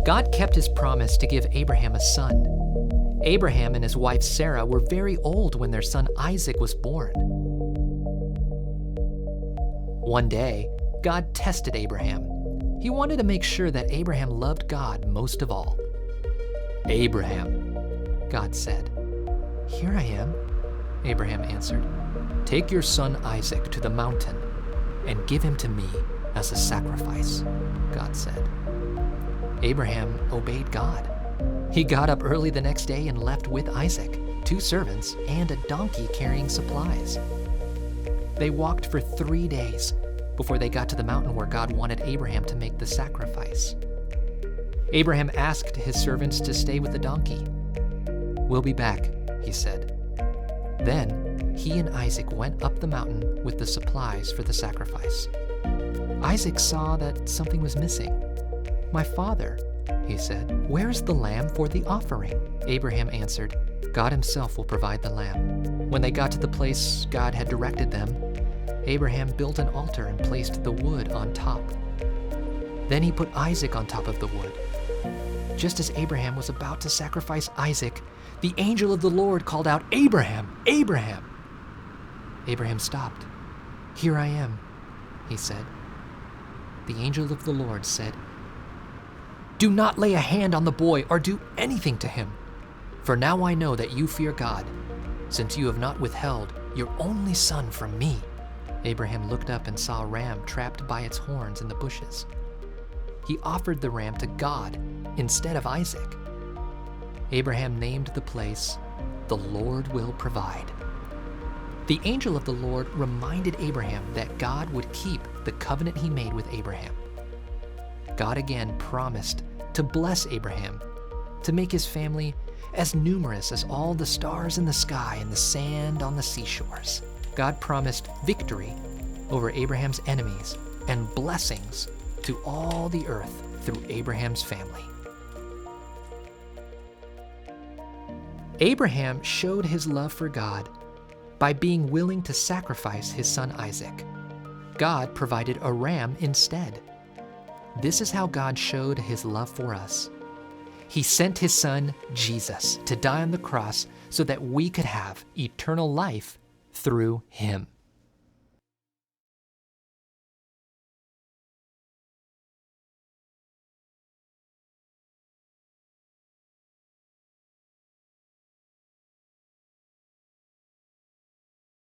God kept his promise to give Abraham a son. Abraham and his wife Sarah were very old when their son Isaac was born. One day, God tested Abraham. He wanted to make sure that Abraham loved God most of all. "Abraham," God said. "Here I am," Abraham answered. "Take your son Isaac to the mountain and give him to me as a sacrifice," God said. Abraham obeyed God. He got up early the next day and left with Isaac, 2 servants, and a donkey carrying supplies. They walked for 3 days before they got to the mountain where God wanted Abraham to make the sacrifice. Abraham asked his servants to stay with the donkey. "We'll be back," he said. Then he and Isaac went up the mountain with the supplies for the sacrifice. Isaac saw that something was missing. "My father," he said, "where's the lamb for the offering?" Abraham answered, "God himself will provide the lamb." When they got to the place God had directed them, Abraham built an altar and placed the wood on top. Then he put Isaac on top of the wood. Just as Abraham was about to sacrifice Isaac, the angel of the Lord called out, "Abraham, Abraham!" Abraham stopped. "Here I am," he said. The angel of the Lord said, "Do not lay a hand on the boy or do anything to him, for now I know that you fear God, since you have not withheld your only son from me." Abraham looked up and saw a ram trapped by its horns in the bushes. He offered the ram to God instead of Isaac. Abraham named the place, "The Lord Will Provide." The angel of the Lord reminded Abraham that God would keep the covenant he made with Abraham. God again promised to bless Abraham, to make his family as numerous as all the stars in the sky and the sand on the seashores. God promised victory over Abraham's enemies and blessings to all the earth through Abraham's family. Abraham showed his love for God by being willing to sacrifice his son Isaac. God provided a ram instead. This is how God showed his love for us. He sent his son, Jesus, to die on the cross so that we could have eternal life through him.